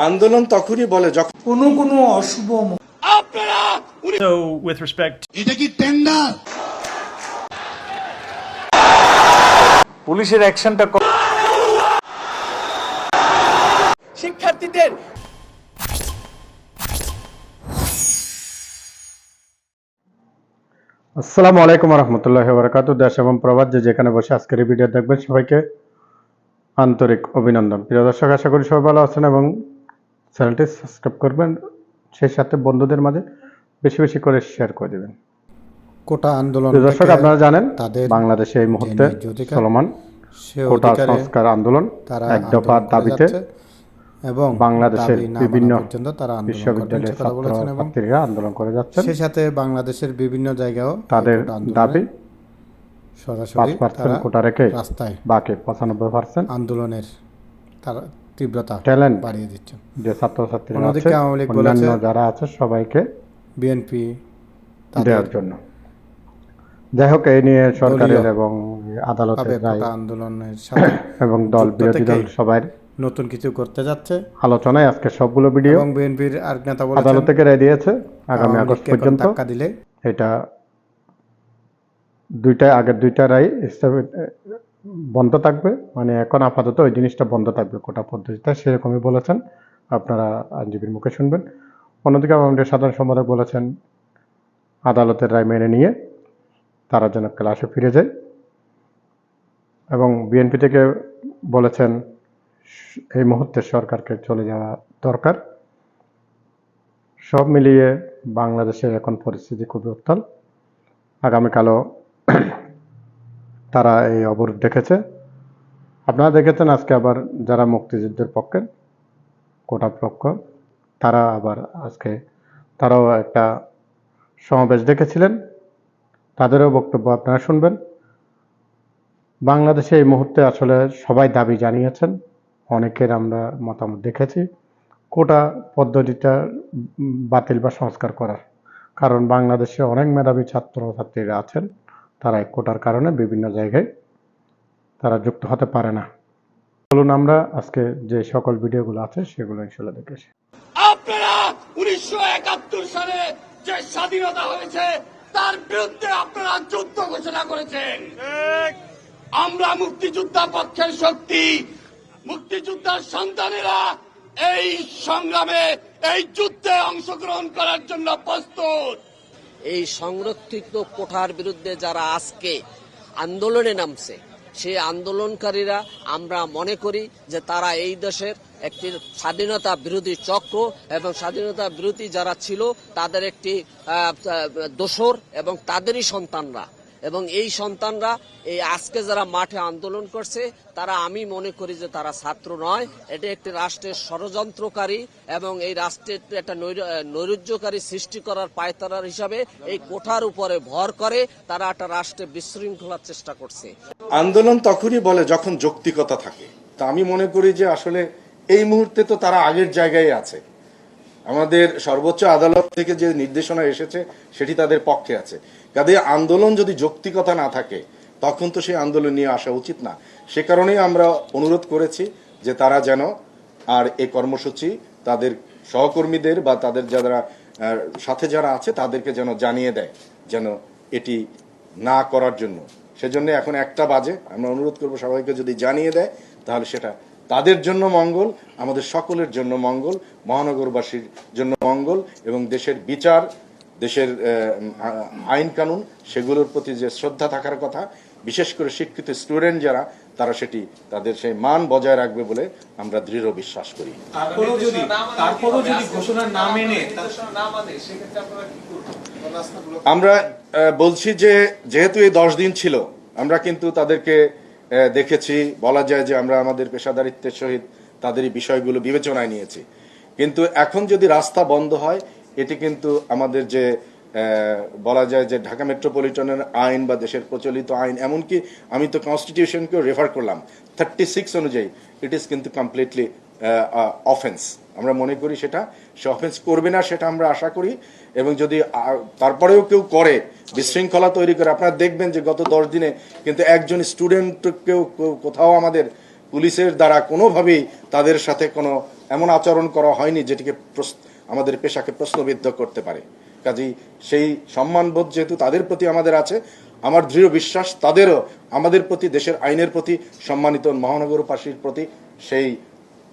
আন্দোলন তখনই বলে যখন কোনো অশুভ আপনারা So, with respect, এটা কি টেন্ডার? পুলিশের অ্যাকশনটা শিক্ষার্থীদের আসসালামু আলাইকুম রহমতুল্লাহি ওয়া বারাকাতুহু। দেশ এবং প্রবাস যে যেখানে বসে আজকের এই ভিডিও দেখবেন সবাইকে আন্তরিক অভিনন্দন। প্রিয় দর্শক, আশা করি সবাই ভালো আছেন এবং চ্যানেলটি সাবস্ক্রাইব করবেন, সেই সাথে বন্ধুদের মাঝে বেশি বেশি করে শেয়ার করে দেবেন। কোটা আন্দোলন দর্শক, আপনারা জানেন বাংলাদেশে এই মুহূর্তে চলমান কোটা সংস্কার আন্দোলন এক দফার দাবিতে এবং বাংলাদেশের বিভিন্ন বিশ্ববিদ্যালয়ের ছাত্রছাত্রীরা আন্দোলন করে যাচ্ছেন। সেই সাথে বাংলাদেশের বিভিন্ন জায়গায়ও তাদের দাবি সরাসরি 5% কোটা রেখে রাস্তায় বাকি 95% আন্দোলনের তারা তীব্রতা ট্যালেন্ট বাড়িয়ে দিচ্ছেন। যে ছাত্রছাত্রীরা আছে, অন্যদিকে আওয়ামী লীগ অন্যান্য বলেছে যারা আছে সবাইকে বিএনপি দেওয়ার জন্য। যাই হোক, এই নিয়ে সরকারের এবং আদালতের রায় কোটা আন্দোলনের সাথে এবং দল বিরোধী দল সবাই নতুন কিছু করতে যাচ্ছে আলোচনায় আজকে সবগুলো ভিডিও এবং বিএনপির আর নেতা বলেছেন আদালত থেকে রায় দিয়েছে আগামী আগস্ট পর্যন্ত। টাকা দিলে এটা আগের দুইটা রায় বন্ধ থাকবে, মানে এখন আপাতত ওই জিনিসটা বন্ধ থাকবে কোটা পদ্ধতিতে, সেরকমই বলেছেন। আপনারা আইনজীবীর মুখে শুনবেন। অন্যদিকে আমাদের সাধারণ সম্পাদক বলেছেন আদালতের রায় মেনে নিয়ে তারা যেন ক্লাসে ফিরে যায়, এবং বিএনপি থেকে বলেছেন এই মুহূর্তে সরকারকে চলে যাওয়া দরকার। সব মিলিয়ে বাংলাদেশের এখন পরিস্থিতি খুবই উত্তাল। আগামীকালও তারা এই অবরোধ দেখেছে। আপনারা দেখেছেন আজকে আবার যারা মুক্তিযুদ্ধের পক্ষে কোটা পক্ষ তারা আবার আজকে তারাও একটা সমাবেশ দেখেছিলেন, তাদেরও বক্তব্য আপনারা শুনবেন। বাংলাদেশে এই মুহূর্তে আসলে সবাই দাবি জানিয়েছেন, অনেকের আমরা মতামত দেখেছি কোটা পদ্ধতিটা বাতিল বা সংস্কার করার। কারণ বাংলাদেশে অনেক মেধাবী ছাত্রছাত্রীরা আছেন, তারা এই কোটার কারণে বিভিন্ন জায়গায় তারা যুক্ত হতে পারে না। বলুন আমরা আজকে যে সকল ভিডিওগুলো আছে সেগুলো ইনশাআল্লাহ দেখেছি। আপনারা 1971 সালে যে স্বাধীনতা হয়েছে তার বিরুদ্ধে আপনারা যুদ্ধ ঘোষণা করেছেন। আমরা মুক্তিযোদ্ধা পক্ষের শক্তি, মুক্তিযোদ্ধার সন্তানেরা এই সংগ্রামে এই যুদ্ধে অংশগ্রহণ করার জন্য প্রস্তুত। এই সংরক্ষিত কোঠার বিরুদ্ধে যারা আজকে আন্দোলনে নামছে, সেই আন্দোলনকারীরা আমরা মনে করি যে তারা এই দেশের একটি স্বাধীনতা বিরোধী চক্র এবং স্বাধীনতা বিরোধী যারা ছিল তাদের একটি দোসর এবং তাদেরই সন্তানরা। এবং এই সন্তানরা এই আজকে যারা মাঠে আন্দোলন করছে তারা আমি মনে করি যে তারা ছাত্র নয়, এটা একটি রাষ্ট্রের ষড়যন্ত্রকারী এবং এই রাষ্ট্রের একটা নৈরাজ্যকারী সৃষ্টি করার পায়তারার হিসাবে এই কোঠার উপরে ভর করে তারা একটা রাষ্ট্রে বিশৃঙ্খলার চেষ্টা করছে। আন্দোলন তখনই বলে যখন যৌক্তিকতা থাকে। তা আমি মনে করি যে আসলে এই মুহূর্তে তো তারা আগের জায়গায় আছে। আমাদের সর্বোচ্চ আদালত থেকে যে নির্দেশনা এসেছে সেটি তাদের পক্ষে আছে। কাজে আন্দোলন যদি যৌক্তিকতা না থাকে তখন তো সেই আন্দোলন নিয়ে আসা উচিত না। সে কারণেই আমরা অনুরোধ করেছি যে তারা যেন আর এই কর্মসূচি তাদের সহকর্মীদের বা তাদের যারা সাথে যারা আছে তাদেরকে যেন জানিয়ে দেয় যেন এটি না করার জন্য। সেজন্য এখন 1টা বাজে, আমরা অনুরোধ করব সবাইকে যদি জানিয়ে দেয় তাহলে সেটা তাদের জন্য মঙ্গল, আমাদের সকলের জন্য মঙ্গল, মহানগরবাসীর জন্য মঙ্গল এবং দেশের বিচার, দেশের আইন কানুন সেগুলোর প্রতি যে শ্রদ্ধা থাকার কথা, বিশেষ করে শিক্ষিত স্টুডেন্ট যারা তারা সেটি তাদের সেই মান বজায় রাখবে বলে আমরা দৃঢ় বিশ্বাস করি। আমরা বলছি যে যেহেতু এই 10 দিন ছিল, আমরা কিন্তু তাদেরকে দেখেছি, বলা যায় যে আমরা আমাদের পেশাদারিত্বের সহিত তাদের এই বিষয়গুলো বিবেচনায় নিয়েছি। কিন্তু এখন যদি রাস্তা বন্ধ হয় এটি কিন্তু আমাদের যে বলা যায় যে ঢাকা মেট্রোপলিটনের আইন বা দেশের প্রচলিত আইন, এমনকি আমি তো কনস্টিটিউশনকেও রেফার করলাম 36 অনুযায়ী, ইট ইজ কিন্তু কমপ্লিটলি অফেন্স। আমরা মনে করি সে অফেন্স করবে না, সেটা আমরা আশা করি। এবং যদি তারপরেও কেউ করে বিশৃঙ্খলা তৈরি করে, আপনারা দেখবেন যে গত 10 দিনে কিন্তু একজন স্টুডেন্টকেও কোথাও আমাদের পুলিশের দ্বারা কোনোভাবেই তাদের সাথে কোনো এমন আচরণ করা হয়নি যেটিকে আমাদের পেশাকে প্রশ্নবিদ্ধ করতে পারে। কাজেই সেই সম্মানবোধ যেহেতু তাদের প্রতি আমাদের আছে, আমার দৃঢ় বিশ্বাস তাদেরও আমাদের প্রতি, দেশের আইনের প্রতি, সম্মানিত মহানগরবাসীর প্রতি সেই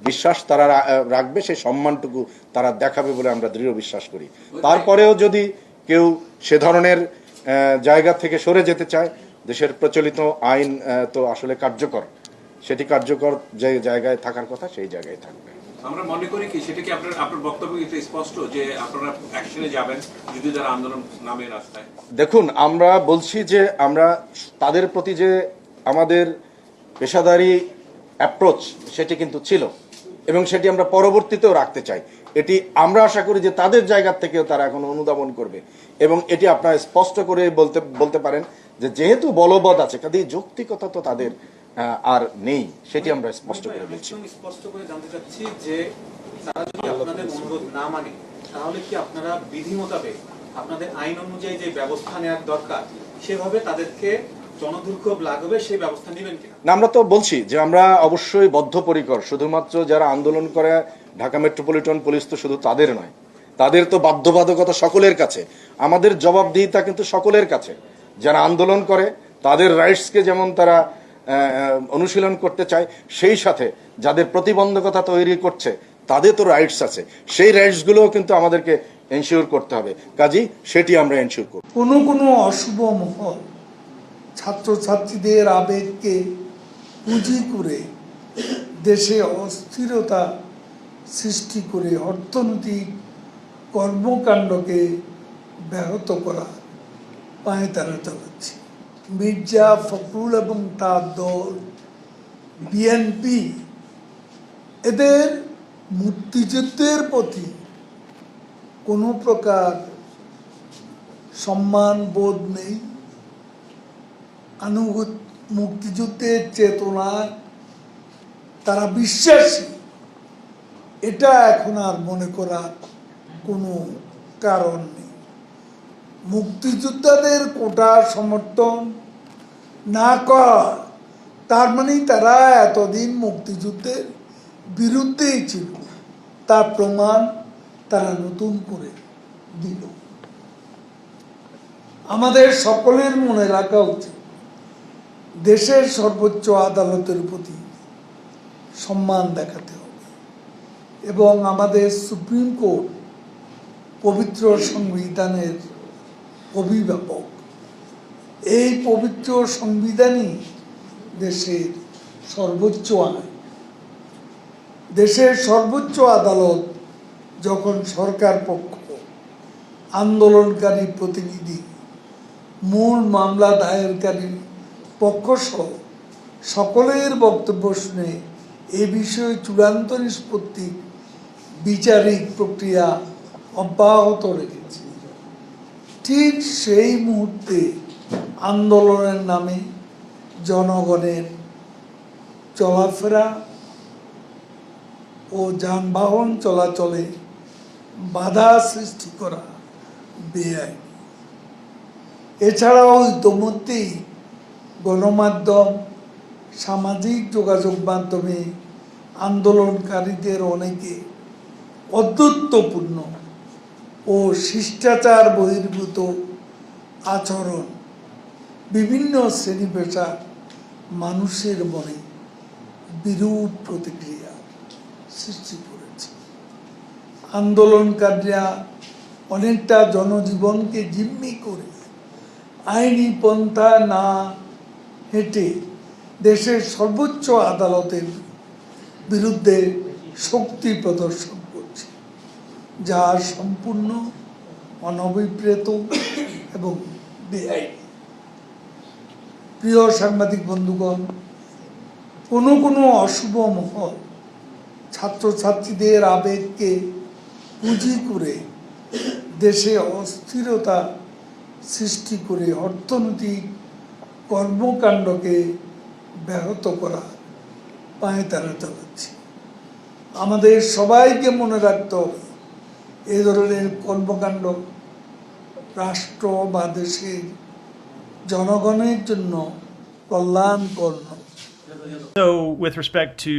বিশ্বাস তারা রাখবে, সেই সম্মানটুকু তারা দেখাবে বলে আমরা দৃঢ় বিশ্বাস করি। তারপরেও যদি কেউ সে ধরনের জায়গা থেকে সরে যেতে চায়, দেশের প্রচলিত আইন তো আসলে কার্যকর, সেটি কার্যকর যে জায়গায় থাকার কথা সেই জায়গায় থাকবে। আমরা মনে করি কি সেটা কি আপনার বক্তব্য এটা স্পষ্ট যে আপনারা অ্যাকশনে যাবেন যদি তারা আন্দোলন নামে রাস্তায়? দেখুন, আমরা বলছি যে আমরা তাদের প্রতি যে আমাদের পেশাদারি অ্যাপ্রোচ সেটি কিন্তু ছিল এবং সেটি আমরা পরবর্তীতেও রাখতে চাই। এটি আমরা আশা করি যে তাদের জায়গা থেকেও তারা এখন অনুধাবন করবে এবং এটি আপনারা স্পষ্ট করে বলতে পারেন যে যেহেতু বলবৎ আছে, কাজেই যৌক্তিকতা তো তাদের আর নেই, সেটি আমরা স্পষ্ট করে বলছি। স্পষ্ট করে জানতে চাচ্ছি যে তারা যদি আপনাদের অনুরোধ না মানে তাহলে কি আপনারা বিধি মোতাবেক আপনাদের আইন অনুযায়ী যে ব্যবস্থা নেওয়ার দরকার সেভাবে তাদেরকে জনদুর্ভোগ লাগবে সেই ব্যবস্থা নেবেন কিনা? না, আমরা তো বলছি যে আমরা অবশ্যই বদ্ধপরিকর। শুধুমাত্র যারা আন্দোলন করে ঢাকা মেট্রোপলিটন পুলিশ তো শুধু তাদের নয়, তাদের তো বাধ্যবাধকতা সকলের কাছে, আমাদের জবাবদিহিতা কিন্তু সকলের কাছে। যারা আন্দোলন করে তাদের রাইটসকে যেমন তারা অনুশীলন করতে চায়, সেই সাথে যাদের প্রতিবন্ধকতা তৈরি করছে তাদের তো রাইটস আছে, সেই রাইটসগুলোও কিন্তু আমাদেরকে এনশিওর করতে হবে। কাজেই সেটি আমরা এনশিওর করব। কোনো অশুভ মহল ছাত্রছাত্রীদের আবেগকে পুঁজি করে দেশে অস্থিরতা সৃষ্টি করে অর্থনৈতিক কর্মকাণ্ডকে ব্যাহত করা পায়ে তারা চালাচ্ছে। মির্জা ফখরুল এবং তার দল বিএনপি এদের মুক্তিযুদ্ধের প্রতি কোনো প্রকার সম্মান বোধ নেই, মুক্তিযুদ্ধের চেতনা তারা বিশ্বাসী, এটা এখন আর মনে করার কোনো কারণ নেই। মুক্তিযোদ্ধাদের কোটা সমর্থন না করা তার মানে তারা এতদিন মুক্তিযুদ্ধের বিরুদ্ধেই ছিল, তার প্রমাণ তারা নতুন করে দিল। আমাদের সকলের মনে রাখা উচিত দেশের সর্বোচ্চ আদালতের প্রতি সম্মান দেখাতে হবে এবং আমাদের সুপ্রিম কোর্ট পবিত্র সংবিধানের অভিভাবক। এই পবিত্র সংবিধানই দেশের সর্বোচ্চ আইন। দেশের সর্বোচ্চ আদালত যখন সরকার পক্ষ, আন্দোলনকারী প্রতিনিধি, মূল মামলা দায়েরকারী পক্ষসহ সকলের বক্তব্য শুনে এ বিষয়ে চূড়ান্ত নিষ্পত্তি বিচারিক প্রক্রিয়া অব্যাহত রেখেছে, ঠিক সেই মুহূর্তে আন্দোলনের নামে জনগণের চলাফেরা ও যানবাহন চলাচলে বাধা সৃষ্টি করা বেআইনি। এছাড়াও ইতোমধ্যেই গণমাধ্যম, সামাজিক যোগাযোগ মাধ্যমে আন্দোলনকারীদের অনেকে অদ্ভুতপূর্ণ ও শিষ্টাচার বহির্ভূত আচরণ বিভিন্ন শ্রেণী পেশার মানুষের মনে বিরূপ প্রতিক্রিয়া সৃষ্টি করেছে। আন্দোলনকারীরা অনেকটা জনজীবনকে জিম্মি করে আইনি পন্থা না হেঁটে দেশের সর্বোচ্চ আদালতের বিরুদ্ধে শক্তি প্রদর্শন করছে, যা সম্পূর্ণ অনভিপ্রেত এবং বেআইনি। প্রিয় সাংবাদিক বন্ধুগণ, কোনো অশুভ মহল ছাত্রছাত্রীদের আবেগকে পুঁজি করে দেশে অস্থিরতা সৃষ্টি করে অর্থনৈতিক কর্মকাণ্ডকে ব্যাহত করা পায়ে তারা চালাচ্ছে। আমাদের সবাইকে মনে রাখতে হবে এ ধরনের কর্মকাণ্ড রাষ্ট্র বা দেশের জনগণের জন্য কল্যাণকর নয়। So, with respect to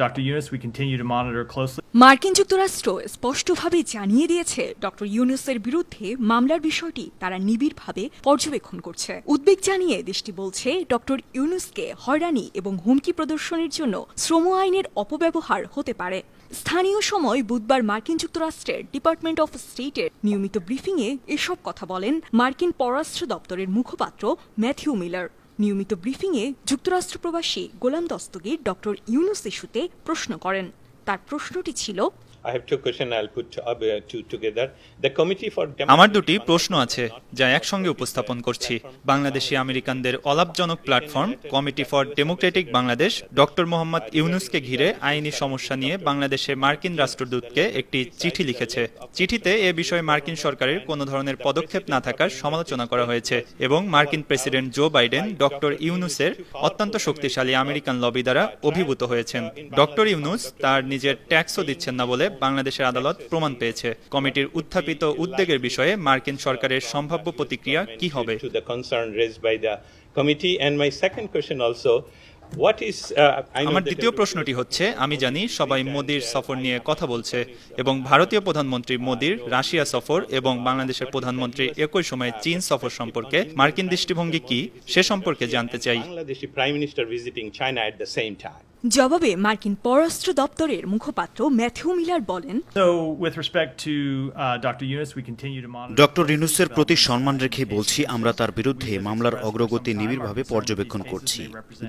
Dr. Yunus, we continue to monitor closely. মার্কিন যুক্তরাষ্ট্র স্পষ্টভাবে জানিয়ে দিয়েছে ডক্টর ইউনুসের বিরুদ্ধে মামলার বিষয়টি তারা নিবিড়ভাবে পর্যবেক্ষণ করছে। উদ্বেগ জানিয়ে দেশটি বলছে ডক্টর ইউনুসকে হয়রানি এবং হুমকি প্রদর্শনের জন্য শ্রম আইনের অপব্যবহার হতে পারে। স্থানীয় সময় বুধবার মার্কিন যুক্তরাষ্ট্রের ডিপার্টমেন্ট অফ স্টেটের নিয়মিত ব্রিফিংয়ে এসব কথা বলেন মার্কিন পররাষ্ট্র দপ্তরের মুখপাত্র ম্যাথিউ মিলার। নিয়মিত ব্রিফিংয়ে যুক্তরাষ্ট্র প্রবাসী গোলাম দস্তগীর ডক্টর ইউনুস ইস্যুতে প্রশ্ন করেন। তার প্রশ্নটি ছিল, আমার দুটি প্রশ্ন আছে যা একসঙ্গে উপস্থাপন করছি। বাংলাদেশি আমেরিকানদের অলাভজনক platform committee for Democratic Bangladesh doctor Mohammad ইউনুসকে ঘিরে আইনি সমস্যা নিয়ে বাংলাদেশে মার্কিন রাষ্ট্রদূতকে একটি চিঠি লিখেছে। চিঠিতে এ বিষয়ে মার্কিন সরকারের কোনো ধরনের পদক্ষেপ না থাকার সমালোচনা করা হয়েছে এবং মার্কিন প্রেসিডেন্ট জো বাইডেন ডক্টর ইউনুসের অত্যন্ত শক্তিশালী আমেরিকান লবি দ্বারা অভিভূত হয়েছেন। ডক্টর ইউনুস তার নিজের ট্যাক্সও দিচ্ছেন না বলে বাংলাদেশের আদালত প্রমাণ পেয়েছে। কমিটির উত্থাপিত উদ্বেগের বিষয়ে মার্কিন সরকারের সম্ভাব্য প্রতিক্রিয়া কি হবে? আমার দ্বিতীয় প্রশ্নটি হচ্ছে, আমি জানি সবাই মোদির সফর নিয়ে কথা বলছে এবং ভারতীয় প্রধানমন্ত্রী মোদির রাশিয়া সফর এবং বাংলাদেশের প্রধানমন্ত্রী একই সময়ে চীন সফর সম্পর্কে মার্কিন দৃষ্টিভঙ্গি কি সে সম্পর্কে জানতে চাই। জবাবে মার্কিন পররাষ্ট্র দপ্তরের মুখপাত্র ম্যাথিউ মিলার বলেন, So, with respect to Dr. Yunus, we continue to monitor. Doctor ইউনুসের প্রতি সম্মান রেখে বলছি, আমরা তার বিরুদ্ধে মামলার অগ্রগতি নিবিড়ভাবে পর্যবেক্ষণ করছি।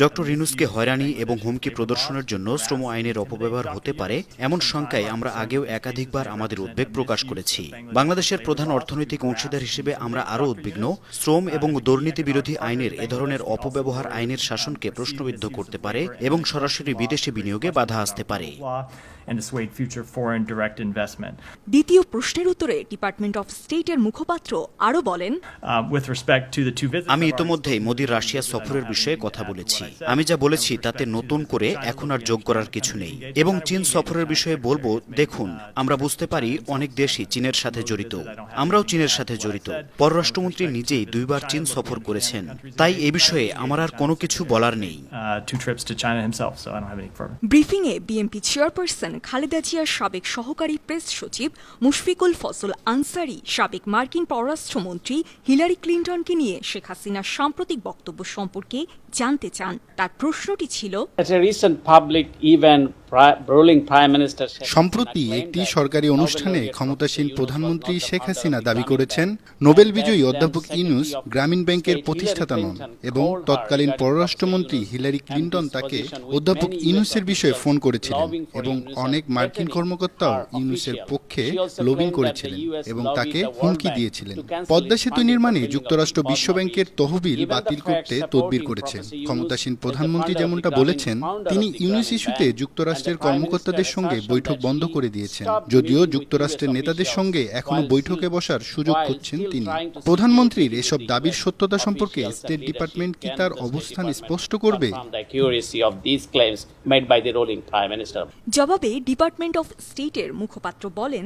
ডক্টর ইউনুসকে হয়রানি এবং হুমকি প্রদর্শনের জন্য শ্রম আইনের অপব্যবহার হতে পারে এমন শঙ্কায় আমরা আগেও একাধিকবার আমাদের উদ্বেগ প্রকাশ করেছি। বাংলাদেশের প্রধান অর্থনৈতিক অংশীদার হিসেবে আমরা আরও উদ্বিগ্ন। শ্রম এবং দুর্নীতি বিরোধী আইনের এ ধরনের অপব্যবহার আইনের শাসনকে প্রশ্নবিদ্ধ করতে পারে এবং সরাসরি বিদেশি বিনিয়োগে বাধা আসতে পারে। দ্বিতীয় প্রশ্নের উত্তরে ডিপার্টমেন্ট অফ স্টেটের মুখপাত্র আরও বলেন, আমি ইতোমধ্যেই মোদির রাশিয়া সফরের বিষয়ে কথা বলেছি। আমি যা বলেছি তাতে নতুন করে এখন আর যোগ করার কিছু নেই। এবং চীন সফরের বিষয়ে বলবো, দেখুন, আমরা বুঝতে পারি অনেক দেশই চীনের সাথে জড়িত, আমরাও চীনের সাথে জড়িত। পররাষ্ট্রমন্ত্রী নিজেই 2 বার চীন সফর করেছেন, তাই এ বিষয়ে আমার আর কোনো কিছু বলার নেই। ব্রিফিংয়ে বিএনপি চেয়ারপারসন খালেদা জিয়ার সাবেক সহকারী প্রেস সচিব মুশফিকুল ফজল আনসারি সাবেক মার্কিন পররাষ্ট্রমন্ত্রী হিলারি ক্লিন্টনকে নিয়ে শেখ হাসিনার সাম্প্রতিক বক্তব্য সম্পর্কে জানতে চান। তার প্রশ্নটি ছিল, সম্প্রতি একটি সরকারি অনুষ্ঠানে ক্ষমতাসীন প্রধানমন্ত্রী শেখ হাসিনা দাবি করেছেন নোবেল বিজয়ী অধ্যাপক ইউনুস গ্রামীণ ব্যাংকের প্রতিষ্ঠাতা নন এবং তৎকালীন পররাষ্ট্রমন্ত্রী হিলারি ক্লিন্টন তাকে অধ্যাপক ইউনুসের বিষয়ে ফোন করেছিলেন এবং অনেক মার্কিন কর্মকর্তাও ইউনুসের পক্ষে লবিং করেছিলেন এবং তাকে হুমকি দিয়েছিলেন। পদ্মা সেতু নির্মাণে যুক্তরাষ্ট্র বিশ্বব্যাংকের তহবিল বাতিল করতে তদবির করেছে। ক্ষমতাসীন প্রধানমন্ত্রী যেমনটা বলেছেন, তিনি ইউনুস ইস্যুতে যুক্তরাষ্ট্রের কর্মকর্তাদের সঙ্গে বৈঠক বন্ধ করে দিয়েছেন, যদিও যুক্তরাষ্ট্রের নেতাদের সঙ্গে এখনো বৈঠকে বসার সুযোগ খুঁজছেন তিনি। প্রধানমন্ত্রীর এসব দাবির সত্যতা সম্পর্কে স্টেট ডিপার্টমেন্ট কি তার অবস্থান স্পষ্ট করবে? জবাবে ডিপার্টমেন্ট অফ স্টেটের মুখপাত্র বলেন,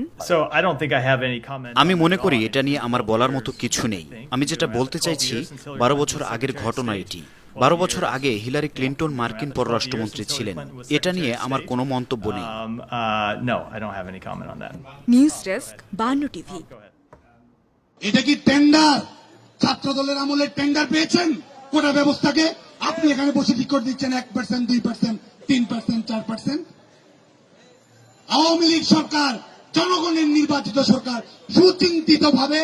আমি মনে করি এটা নিয়ে আমার বলার মতো কিছু নেই। আমি যেটা বলতে চাইছি, 12 বছর আগের ঘটনা এটি। 12 বছর আগে হিলারি ক্লিন্টন মার্কিন পররাষ্ট্রমন্ত্রী ছিলেন। এটা নিয়ে আমার কোনো মন্তব্য নেই। News desk 52 TV. এটা কি টেন্ডার? ছাত্র দলের আমলে টেন্ডার পেয়েছেন কোটা ব্যবস্থাকে? আপনি এখানে বসে ঠিক করে দিচ্ছেন 1%, 2%, 3%, 4%। আওয়ামী লীগ সরকার, জনগণের নির্বাচিত সরকার, সুচিন্তিত ভাবে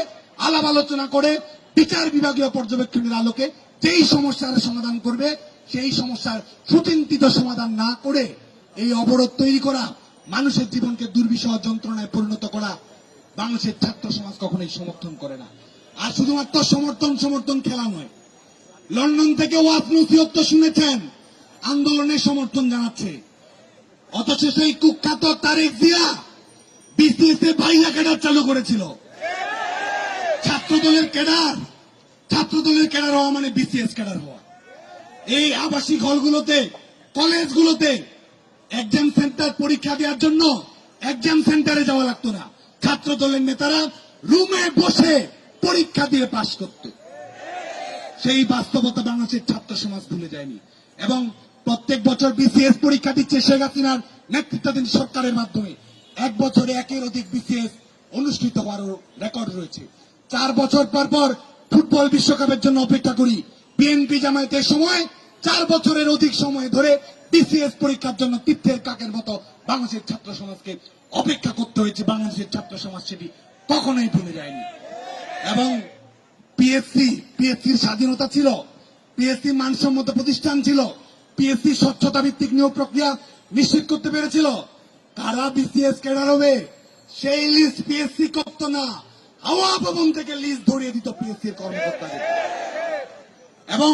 আলাপ আলোচনা করে বিচার বিভাগীয় পর্যবেক্ষণের আলোকে যেই সমস্যার সমাধান করবে, সেই সমস্যার সুচিন্তিত সমাধান না করে এই অবরোধ তৈরি করা, মানুষের জীবনকে দুর্বিষহ যন্ত্রণায় পরিণত করা বাংলাদেশের ছাত্র সমাজ কখনোই সমর্থন করে না। আর শুধুমাত্র সমর্থন খেলা নয়, লন্ডন থেকে ওয়াজ নসিহত শুনেছেন, আন্দোলনের সমর্থন জানাচ্ছে। অথচ সেই কুখ্যাত তারেক জিয়া বিসিএস এ ভাইয়া ক্যাডার চালু করেছিল। ছাত্রদলের ক্যাডার হওয়া মানে বিসিএস ক্যাডার হওয়া। এই আবাসিক হলগুলোতে, কলেজগুলোতে এক্সাম সেন্টার পরীক্ষা দেওয়ার জন্য এক্সাম সেন্টারে যাওয়া লাগতো না। ছাত্রদলের নেতারা রুমে বসে পরীক্ষা দিয়ে পাশ করত। সেই বাস্তবতা বাংলাদেশের ছাত্র সমাজ ভুলে যায়নি এবং প্রত্যেক বছর বিসিএস পরীক্ষা দিচ্ছে শেখ হাসিনার নেতৃত্বাধীন সরকারের মাধ্যমে। এক বছরে একের অধিক বিসিএস অনুষ্ঠিত হওয়ার রেকর্ড রয়েছে। 4 বছর পর পর ফুটবল বিশ্বকাপের জন্য অপেক্ষা করি। বিএনপি জামায়াতের সময় 4 বছরের অধিক সময় ধরে বিসিএস পরীক্ষার জন্য তীর্থের কাকের মতো বাংলাদেশের ছাত্র সমাজকে অপেক্ষা করতে হয়েছে। বাংলাদেশের ছাত্র সমাজ সেটি কখনোই ভুলে যায়নি। এবং পিএসসির স্বাধীনতা ছিল, পিএসসি মানসম্মত প্রতিষ্ঠান ছিল, পিএসসি স্বচ্ছতা ভিত্তিক নিয়োগ প্রক্রিয়া নিশ্চিত করতে পেরেছিল। কারা বিসিএস ক্যাডার হবে সেই লিস্ট পিএসসি করতো না, হাওয়া ভবন থেকে লিস্ট ধরিয়ে দিত পিএসসির কর্মকর্তাদের। এবং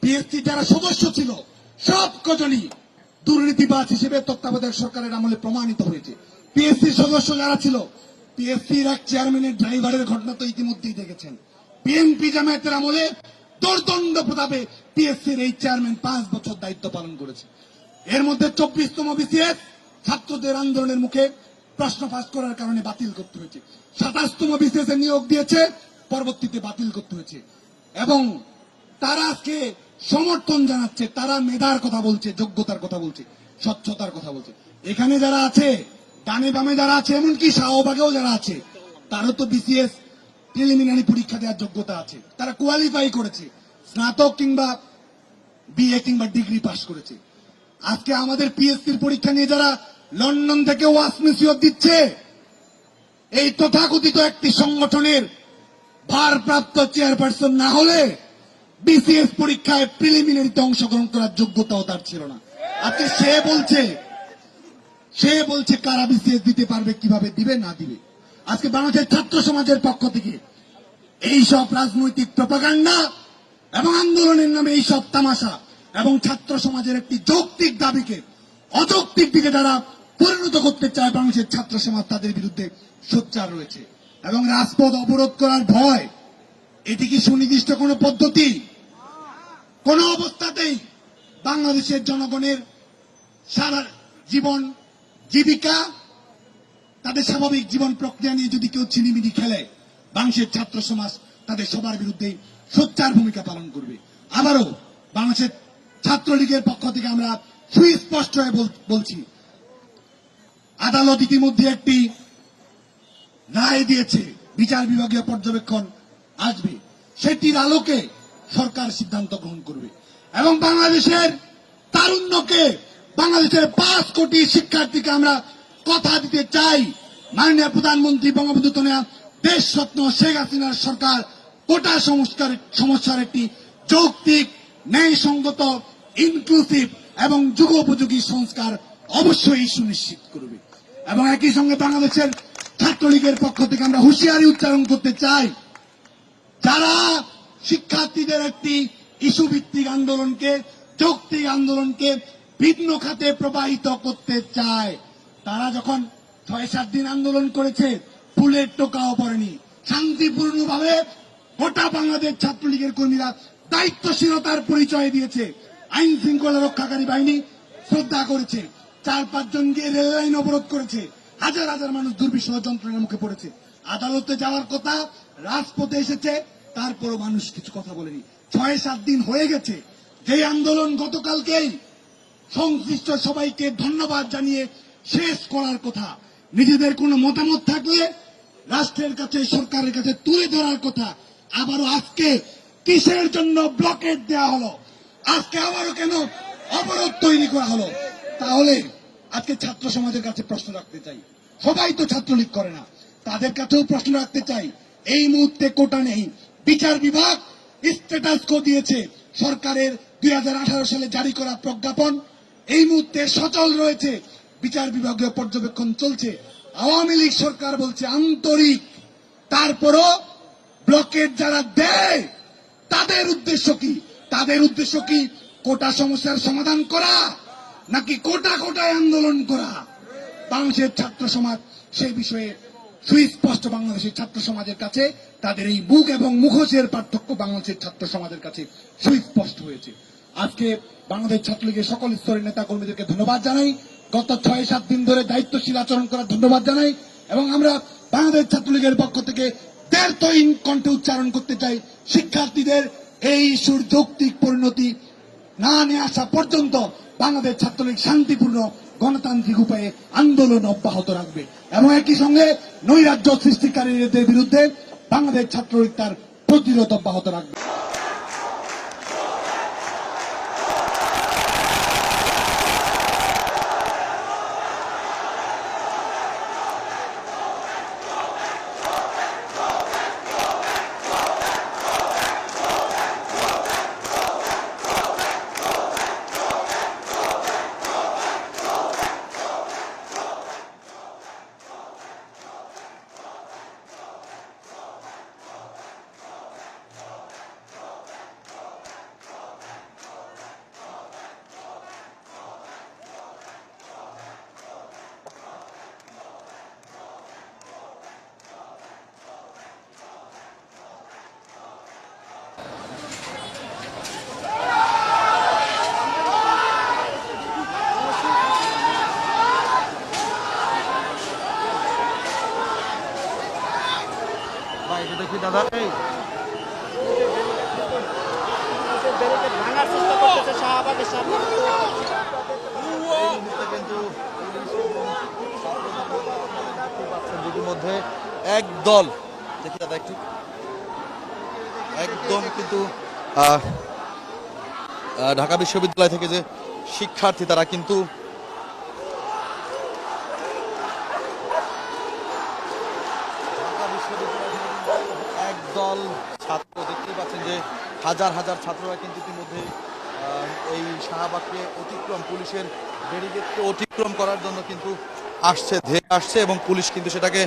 পিএসসি যারা সদস্য ছিল সব কজনই দুর্নীতিবাজ হিসেবে তত্ত্বাবধায়ক সরকারের আমলে প্রমাণিত হয়েছে। পিএসসির সদস্য যারা ছিল, পিএসসির এক চেয়ারম্যানের ড্রাইভারের ঘটনা তো ইতিমধ্যেই দেখেছেন। বিএনপি জামায়াতের আমলে দোর্দণ্ড প্রতাপে পিএসসির এই চেয়ারম্যান 5 বছর দায়িত্ব পালন করেছে। এর মধ্যে 24তম বিসিএস ছাত্রদের আন্দোলনের মুখে প্রশ্ন ফাঁস করার কারণে বাতিল করতে হয়েছে। 27তম বিসিএস এ নিয়োগ দিয়েছে, পরবর্তীতে বাতিল করতে হয়েছে। এবং তারা আজকে সমর্থন জানাচ্ছে, তারা মেধার কথা বলছে, যোগ্যতার কথা বলছে, স্বচ্ছতার কথা বলছে। এখানে যারা আছে, ডানে বামে যারা আছে, এমনকি শাহবাগেও যারা আছে, তারও তো বিসিএস প্রিলিমিনারি পরীক্ষা দেওয়ার যোগ্যতা আছে। তারা কোয়ালিফাই করেছে, স্নাতক কিংবা বিএ কিংবা ডিগ্রি পাস করেছে। আজকে আমাদের পিএসসির পরীক্ষা নিয়ে যারা লন্ডন থেকে ওয়াস নসিহত দিচ্ছে, এই তথাকথিত একটি সংগঠনের ভারপ্রাপ্ত চেয়ারপারসন না হলে বিসিএস পরীক্ষায় প্রিলিমিনারিতে অংশগ্রহণ করার যোগ্যতাও তার ছিল না। আজকে সে বলছে কারা বিসিএস দিতে পারবে, কিভাবে দিবে না দিবে। আজকে বাংলাদেশের ছাত্র সমাজের পক্ষ থেকে এই সব রাজনৈতিক প্রপাগান্ডা এবং আন্দোলনের নামে এই সব তামাশা এবং ছাত্র সমাজের একটি যৌক্তিক দাবিকে অযৌক্তিক দিকে যারা পরিণত করতে চায় বাংলাদেশের ছাত্র সমাজ, তাদের বিরুদ্ধে সোচ্চার রয়েছে। এবং রাজপথ অবরোধ করার ভয়, এটি কি সুনির্দিষ্ট কোন পদ্ধতি? কোন অবস্থাতেই বাংলাদেশের জনগণের সারা জীবন জীবিকা, তাদের স্বাভাবিক জীবন প্রক্রিয়া নিয়ে যদি কেউ ছিনিমিনি খেলে, বাংলাদেশের ছাত্র সমাজ তাদের সবার বিরুদ্ধে সোচ্চার ভূমিকা পালন করবে। আবারও বাংলাদেশের ছাত্রলীগের পক্ষ থেকে আমরা সুস্পষ্ট হয়ে বলছি, আদালত ইতিমধ্যে একটি রায় দিয়েছে, বিচার বিভাগীয় পর্যবেক্ষণ আসবে, সেটির আলোকে সরকার সিদ্ধান্ত গ্রহণ করবে। এবং বাংলাদেশের তারুণ্যকে, বাংলাদেশের 5 কোটি শিক্ষার্থীকে আমরা কথা দিতে চাই, মাননীয় প্রধানমন্ত্রী বঙ্গবন্ধু কন্যা দেশরত্ন শেখ হাসিনার সরকার কোটা সমস্যার একটি যৌক্তিক, ন্যায়সঙ্গত, ইনক্লুসিভ এবং যুগোপযোগী সংস্কার অবশ্যই সুনিশ্চিত করবে। এবং একই সঙ্গে বাংলাদেশের ছাত্রলীগের পক্ষ থেকে আমরা হুঁশিয়ারি উচ্চারণ করতে চাই, যারা শিক্ষার্থীদের একটি ইস্যু ভিত্তিক আন্দোলনকে, যৌক্তিক আন্দোলনকে ভিন্ন খাতে প্রবাহিত করতে চায়, তারা যখন 6-7 দিন আন্দোলন করেছে, ফুলের টোকাও পড়েনি, শান্তিপূর্ণভাবে গোটা বাংলাদেশ ছাত্রলীগের কর্মীরা দায়িত্বশীলতার পরিচয় দিয়েছে। আইন শৃঙ্খলা রক্ষাকারী বাহিনী শ্রদ্ধা করেছে, 4-5 জন গিয়ে রেল লাইন অবরোধ করেছে, হাজার হাজার মানুষ দুর্বিষহ যন্ত্রণার মুখে পড়েছে। আদালতে যাওয়ার কথা, রাজপথে এসেছে, তারপরও মানুষ কিছু কথা বলেনি। 6-7 দিন হয়ে গেছে। যে আন্দোলন গতকালকেই সংশ্লিষ্ট সবাইকে ধন্যবাদ জানিয়ে শেষ করার কথা, নিজেদের কোনো মতামত থাকলে রাষ্ট্রের কাছে, সরকারের কাছে তুলে ধরার কথা, আবারও আজকে কিসের জন্য ব্লকেট দেওয়া হলো, আজকে আবারও কেন অবরোধ তৈরি করা হলো? তাহলে আজকে ছাত্র সমাজের কাছে প্রশ্ন রাখতে চাই, সবাই তো ছাত্রলীগ করে না, তাদের কাছেও প্রশ্ন রাখতে চাই। এই মুহূর্তে কোটা নেই, বিচার বিভাগ স্ট্যাটাস কো দিয়েছে, সরকারের 2018 সালে জারি করা প্রজ্ঞাপন এই মুহূর্তে সচল রয়েছে, বিচার বিভাগীয় পর্যবেক্ষণ চলছে। আওয়ামী লীগ সরকার বলছে আন্তরিক, তারপরও ব্লকেট যারা দেয় তাদের উদ্দেশ্য কি? তাদের উদ্দেশ্য কি কোটা সমস্যার সমাধান করা, নাকি কোটায় আন্দোলন করা? বাংলাদেশের ছাত্র সমাজ সেই বিষয়ে সুস্পষ্ট। বাংলাদেশের ছাত্র সমাজের কাছে তাদের এই মুখ এবং মুখোশের পার্থক্য বাংলাদেশের ছাত্র সমাজের কাছে সুস্পষ্ট হয়েছে। আজকে বাংলাদেশ ছাত্রলীগের সকল স্তরের নেতা কর্মীদেরকে ধন্যবাদ জানাই, গত 6-7 দিন ধরে দায়িত্বশীল আচরণ করার ধন্যবাদ জানাই। এবং আমরা বাংলাদেশ ছাত্রলীগের পক্ষ থেকে দ্ব্যর্থহীন কণ্ঠে উচ্চারণ করতে চাই, শিক্ষার্থীদের এই ইস্যুর যৌক্তিক পরিণতি না নিয়ে আসা পর্যন্ত বাংলাদেশ ছাত্রলীগ শান্তিপূর্ণ গণতান্ত্রিক উপায়ে আন্দোলন অব্যাহত রাখবে এবং একই সঙ্গে নৈরাজ্য সৃষ্টিকারীদের বিরুদ্ধে বাংলাদেশ ছাত্রলীগ তার প্রতিরোধ অব্যাহত রাখবে। মধ্যে একদল দেখি দাদা একটু একদম কিন্তু ঢাকা বিশ্ববিদ্যালয় থেকে যে শিক্ষার্থী তারা কিন্তু ঢাকা বিশ্ববিদ্যালয় থেকে একদল ছাত্র দেখতেই পাচ্ছেন যে হাজার হাজার ছাত্ররা কিন্তু ইতিমধ্যে এই শাহবাগকে অতিক্রম পুলিশের ব্যারিকেডকে অতিক্রম করার জন্য কিন্তু ধেয়ে আসছে এবং পুলিশ কিন্তু সেটাকে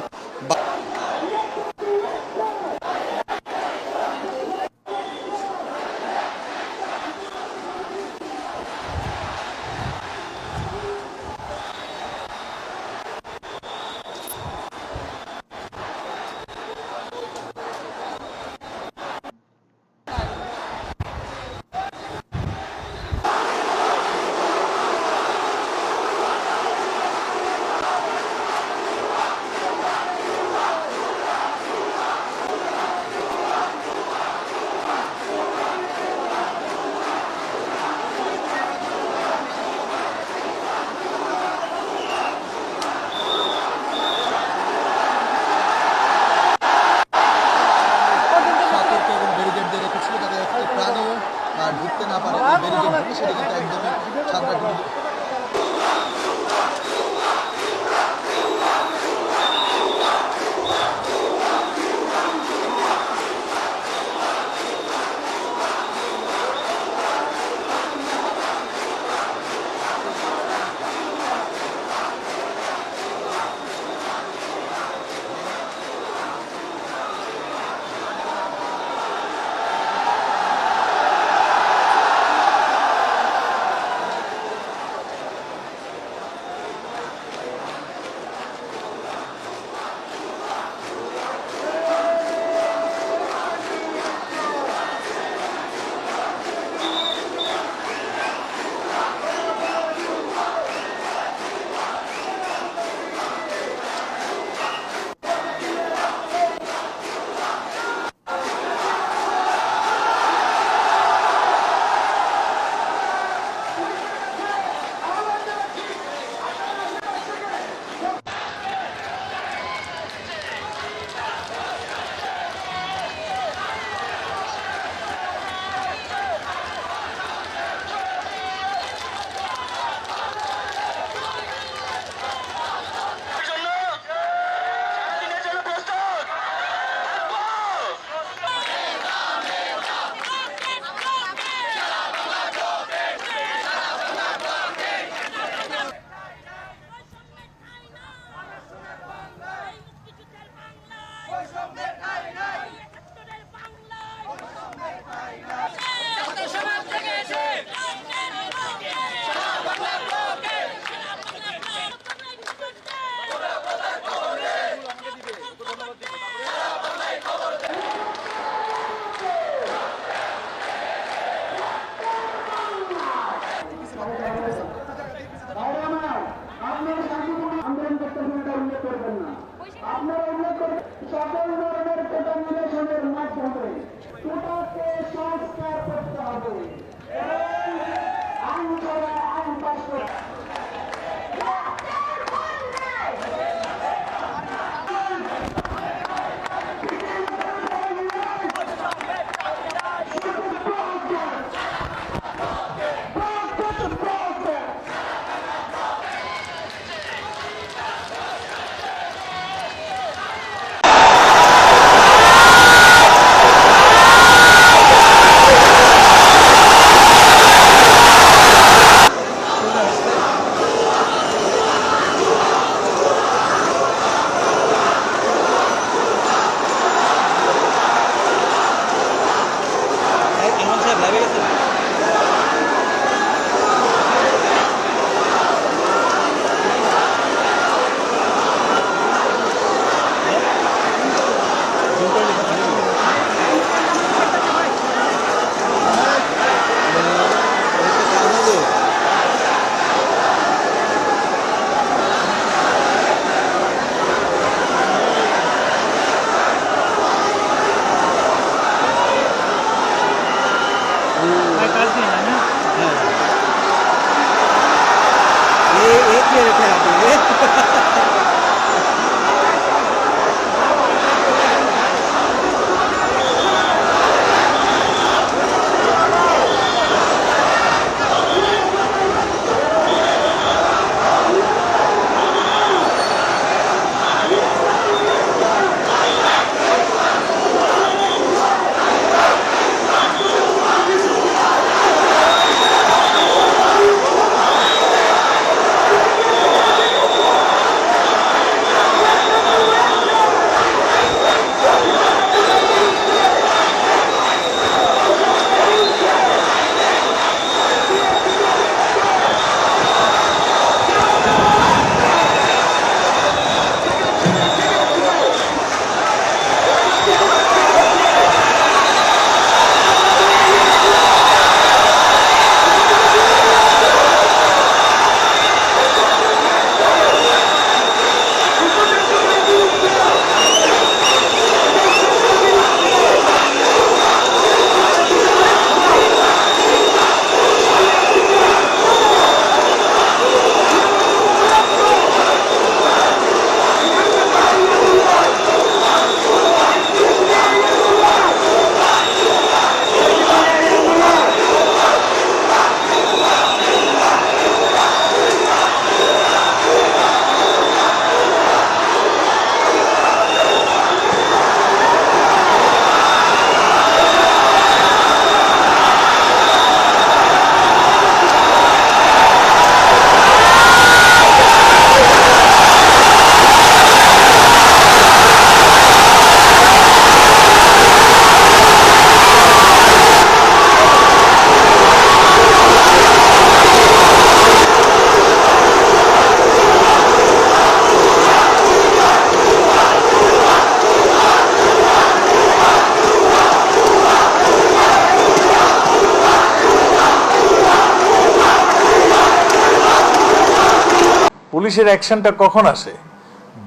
পুলিশের অ্যাকশনটা কখন আসে,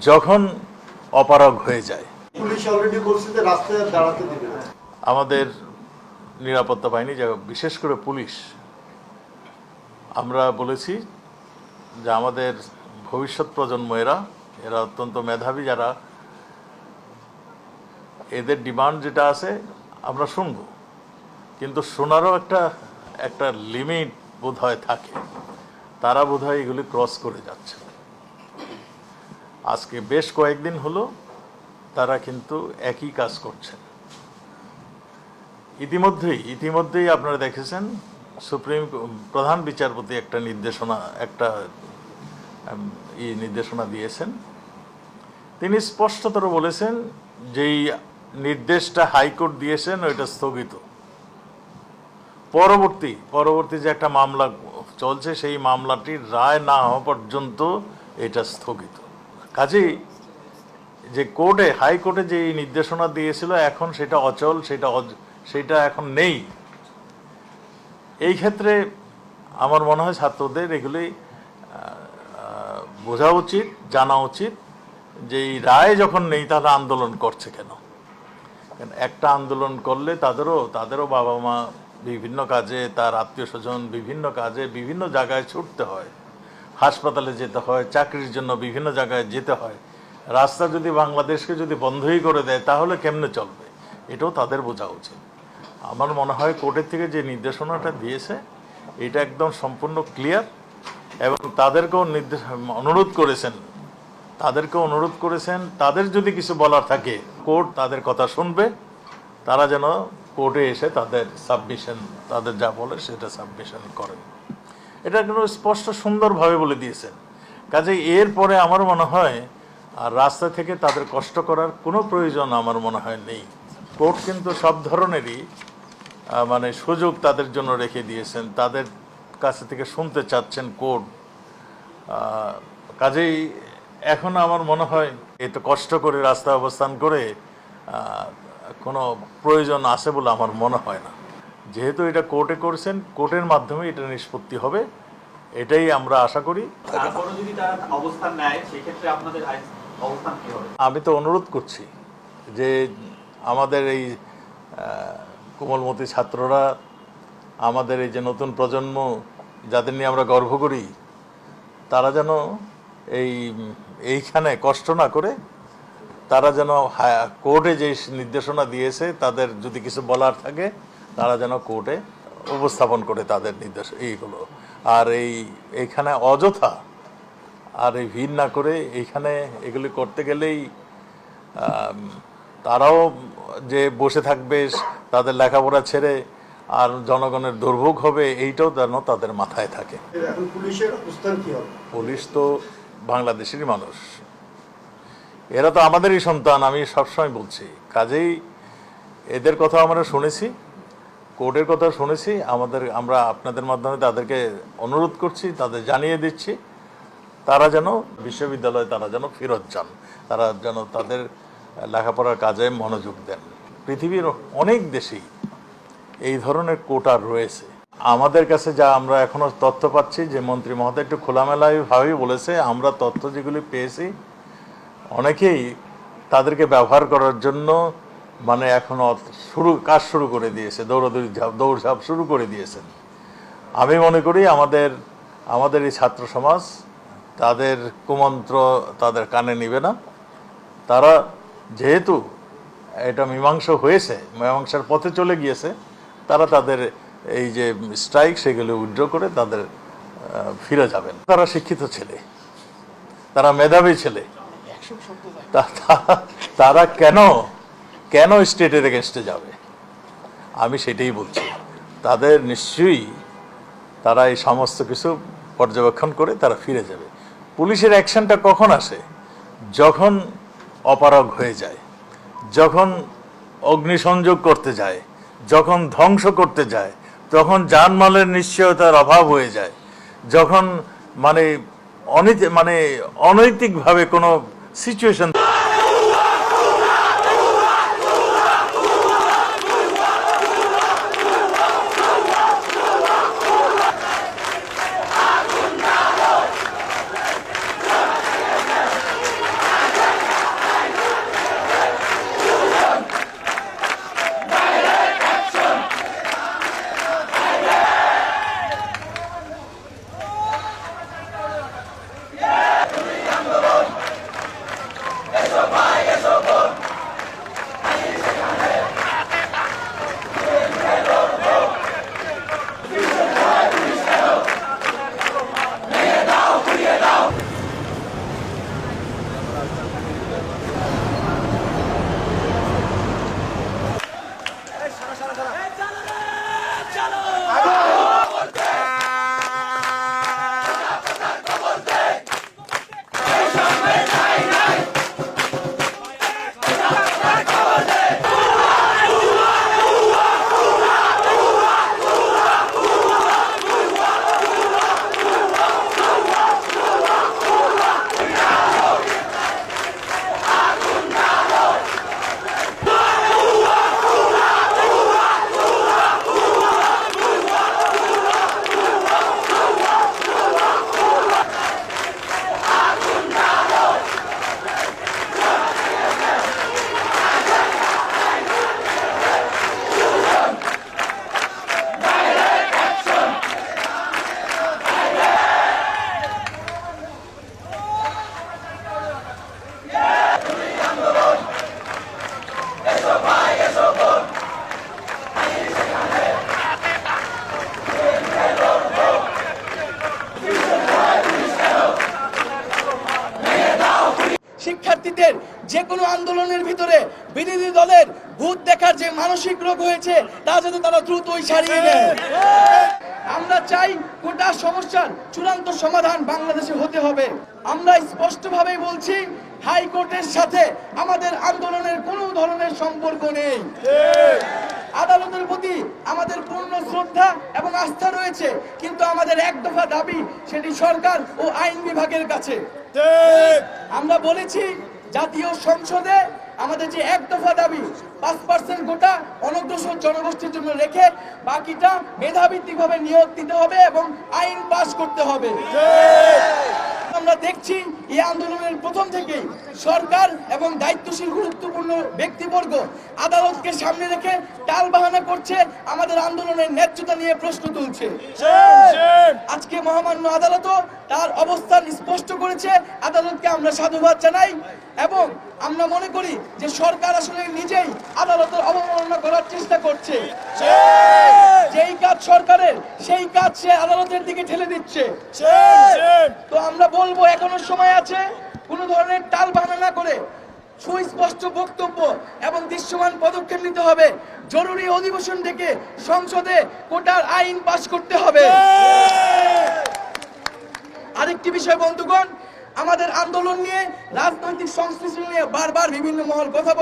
যখন অপারগ হয়ে যায়। পুলিশ অলরেডি বলছে যে রাস্তায় দাঁড়াতে দিবে না। আমাদের নিরাপত্তা বাহিনী, বিশেষ করে পুলিশ, আমরা বলেছি যে আমাদের ভবিষ্যৎ প্রজন্ম এরা অত্যন্ত মেধাবী যারা, এদের ডিমান্ড যেটা আছে আমরা শুনব, কিন্তু শোনারও একটা লিমিট বোধহয় থাকে। তারা বোধহয় এগুলি ক্রস করে যাচ্ছে। আজকে বেশ কয়েকদিন হলো তারা কিন্তু একই কাজ করছেন। ইতিমধ্যেই আপনারা দেখেছেন প্রধান বিচারপতি একটা নির্দেশনা দিয়েছেন। তিনি স্পষ্টতর বলেছেন যেই নির্দেশটা হাইকোর্ট দিয়েছেন ওইটা স্থগিত। পরবর্তী যে একটা মামলা চলছে সেই মামলাটির রায় না হওয়া পর্যন্ত এটা স্থগিত। কাজেই যে হাইকোর্টে যে নির্দেশনা দিয়েছিল এখন সেটা অচল, সেটা এখন নেই। এই ক্ষেত্রে আমার মনে হয় ছাত্রদের এগুলি বোঝা উচিত, জানা উচিত যে এই রায় যখন নেই তাহলে আন্দোলন করছে কেন। একটা আন্দোলন করলে তাদেরও বাবা মা বিভিন্ন কাজে, তার আত্মীয় স্বজন বিভিন্ন কাজে বিভিন্ন জায়গায় ছুটতে হয়, হাসপাতালে যেতে হয়, চাকরির জন্য বিভিন্ন জায়গায় যেতে হয়। রাস্তা যদি বাংলাদেশকে যদি বন্ধই করে দেয় তাহলে কেমনে চলবে, এটাও তাদের বোঝা উচিত। আমার মনে হয় কোর্টের থেকে যে নির্দেশনাটা দিয়েছে এটা একদম সম্পূর্ণ ক্লিয়ার, এবং তাদেরকেও অনুরোধ করেছেন তাদের যদি কিছু বলার থাকে কোর্ট তাদের কথা শুনবে। তারা যেন কোর্টে এসে তাদের যা বলে সেটা সাবমিশন করেন। এটা কিন্তু স্পষ্ট সুন্দরভাবে বলে দিয়েছেন। কাজে এরপরে আমার মনে হয় আর রাস্তা থেকে তাদের কষ্ট করার কোনো প্রয়োজন আমার মনে হয় নেই। কোর্ট কিন্তু সব ধরনেরই সুযোগ তাদের জন্য রেখে দিয়েছেন, তাদের কাছে থেকে শুনতে চাচ্ছেন কোর্ট। কাজেই এখন আমার মনে হয় এত কষ্ট করে রাস্তা অবস্থান করে কোনো প্রয়োজন আছে বলে আমার মনে হয় না। যেহেতু এটা কোর্টে করছেন, কোর্টের মাধ্যমে এটা নিষ্পত্তি হবে, এটাই আমরা আশা করি। তারপরে যদি তারা অবস্থান নেয় সেক্ষেত্রে আপনাদের অবস্থান কি হবে? আমি তো অনুরোধ করছি যে আমাদের এই কোমলমতি ছাত্ররা, আমাদের এই যে নতুন প্রজন্ম যাদের নিয়ে আমরা গর্ব করি, তারা যেন এইখানে কষ্ট না করে তারা যেন কোর্টে যে নির্দেশনা দিয়েছে তাদের যদি কিছু বলার থাকে তারা যেন কোর্টে উপস্থাপন করে তাদের নির্দেশ এইগুলো। আর এইখানে অযথা আর ভিড় না করে এইখানে এগুলি করতে গেলেই তারাও যে বসে থাকবে, তাদের লেখাপড়া ছেড়ে আর জনগণের দুর্ভোগ হবে, এইটাও যেন তাদের মাথায় থাকে। এখন পুলিশের অবস্থান কি হবে? পুলিশ তো বাংলাদেশেরই মানুষ, এরা তো আমাদেরই সন্তান, আমি সবসময় বলছি। কাজেই এদের কথা আমরা শুনেছি, কোর্টের কথা শুনেছি। আমরা আপনাদের মাধ্যমে তাদেরকে অনুরোধ করছি, তাদের জানিয়ে দিচ্ছি তারা যেন বিশ্ববিদ্যালয়ে তারা যেন ফেরত যান, তারা যেন তাদের লেখাপড়ার কাজে মনোযোগ দেন। পৃথিবীর অনেক দেশেই এই ধরনের কোটা রয়েছে। আমাদের কাছে যা আমরা এখনো তথ্য পাচ্ছি যে মন্ত্রী মহোদয় একটু খোলামেলাভাবেই বলেছে, আমরা তথ্য যেগুলি পেয়েছি অনেকেই তাদেরকে ব্যবহার করার জন্য এখনো কাজ শুরু করে দিয়েছে, দৌড়ঝাঁপ শুরু করে দিয়েছেন। আমি মনে করি আমাদের এই ছাত্র সমাজ তাদের কুমন্ত্র তাদের কানে নিবে না। তারা যেহেতু এটা মীমাংসার পথে চলে গিয়েছে, তারা তাদের এই যে স্ট্রাইক সেগুলো উইথড্র করে তাদের ফিরে যাবেন। তারা শিক্ষিত ছেলে, তারা মেধাবী ছেলে, তারা কেন স্টেটের এগেনস্টে যাবে? আমি সেটাই বলছি। তাদের নিশ্চয়ই তারা এই সমস্ত কিছু পর্যবেক্ষণ করে তারা ফিরে যাবে। পুলিশের অ্যাকশনটা কখন আসে? যখন অপারগ হয়ে যায়, যখন অগ্নিসংযোগ করতে যায়, যখন ধ্বংস করতে যায়, যখন জানমালের নিশ্চয়তার অভাব হয়ে যায়, যখন অনৈতিকভাবে কোনো সিচুয়েশন যে কোনো আন্দোলনের ভিতরে বিরোধী দলের ভূত দেখার যে মানসিক রোগ হয়েছে তা যাতে তারা দ্রুতই সারিয়ে নেয়। আমরা চাই গোটা সমস্যার চূড়ান্ত সমাধান বাংলাদেশে হতে হবে। আমরা স্পষ্টভাবেই বলছি, হাইকোর্টের সাথে আমাদের আন্দোলনের কোনো ধরনের সম্পর্ক নেই। আদালতের প্রতি আমাদের পূর্ণ শ্রদ্ধা এবং আস্থা রয়েছে, কিন্তু আমাদের এক দফা দাবি সেটি সরকার ও আইন বিভাগের কাছে। আমরা বলেছি জাতীয় সংসদে আমাদের যে এক দফা দাবি 5% কোটা অনগ্রসর জনগোষ্ঠীর জন্য রেখে বাকিটা মেধাভিত্তিকভাবে নিয়োগ দিতে হবে এবং আইন পাস করতে হবে। আমরা দেখছি এই আন্দোলনের প্রথম থেকেই সরকার এবং দায়িত্বশীল গুরুত্বপূর্ণ ব্যক্তিবর্গ আদালতকে সামনে রেখে টালবাহানা করছে, আমাদের আন্দোলনের ন্যায্যতা নিয়ে প্রশ্ন তুলছে। আজকে মহামান্য আদালতও তার অবস্থান স্পষ্ট করেছে, আদালতকে আমরা সাধুবাদ জানাই এবং আমরা মনে করি যে সরকার আসলে নিজেই আদালতের অবমাননা করার চেষ্টা করছে। যেই কাজ সরকারের সেই কাজ সে আদালতের দিকে ঠেলে দিচ্ছে। তো আমরা বলবো এখনো সময় আছে, কোনো ধরনের টাল বাহানা করে সুস্পষ্ট বক্তব্য এবং দৃশ্যমান পদক্ষেপ নিতে হবে। জরুরি অধিবেশন ডেকে সংসদে কোটার আইন পাস করতে হবে। আরেকটি বিষয় বন্ধুগণ, আমাদের আন্দোলন নিয়ে রাজনৈতিক সংশ্লিষ্ট নিয়ে বারবার বিভিন্ন মহল কথা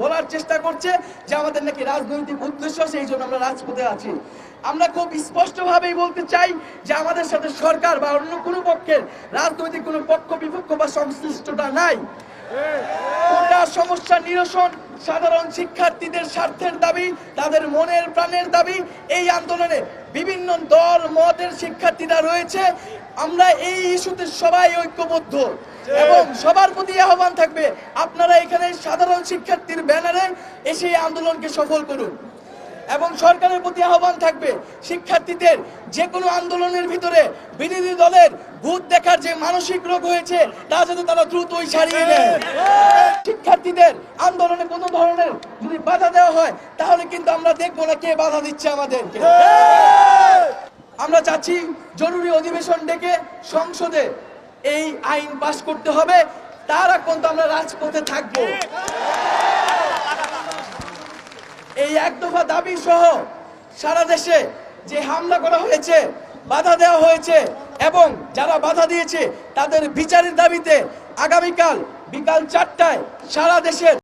বলার চেষ্টা করছে যে আমাদের নাকি রাজনৈতিক উদ্দেশ্য, সেই জন্য আমরা রাজপথে আছি। আমরা খুব স্পষ্টভাবেই বলতে চাই যে আমাদের সাথে সরকার বা অন্য কোনো পক্ষের রাজনৈতিক কোনো পক্ষ বিপক্ষ বা সংশ্লিষ্টতা নাই। কোটা সমস্যা নিরসন সাধারণ শিক্ষার্থীদের স্বার্থের দাবি, তাদের মনের প্রাণের দাবি। এই আন্দোলনে বিভিন্ন দল মতের শিক্ষার্থীরা রয়েছে। আমরা এই ইস্যুতে সবাই ঐক্যবদ্ধ এবং সবার প্রতি আহ্বান থাকবে, আপনারা এখানে সাধারণ শিক্ষার্থীর ব্যানারে এসে এই আন্দোলনকে সফল করুন। এবং সরকারের প্রতি আহ্বান থাকবে, শিক্ষার্থীদের যে কোনো আন্দোলনের ভিতরে বিরোধী দলের ভূত দেখার যে মানসিক রোগ হয়েছে তা যাতে তারা দ্রুতই সারিয়ে নেয়। শিক্ষার্থীদের আন্দোলনে কোনো ধরনের যদি বাধা দেওয়া হয় তাহলে কিন্তু আমরা দেখবো না কে বাধা দিচ্ছে আমাদেরকে। আমরা চাচ্ছি জরুরি অধিবেশন ডেকে সংসদে এই আইন পাস করতে হবে, তার আগ পর্যন্ত আমরা রাজপথে থাকবো। এই এক দফা দাবি সহ সারা দেশে যে হামলা করা হয়েছে, বাধা দেওয়া হয়েছে এবং যারা বাধা দিয়েছে তাদের বিচারের দাবিতে আগামীকাল বিকাল 4টায় সারা দেশের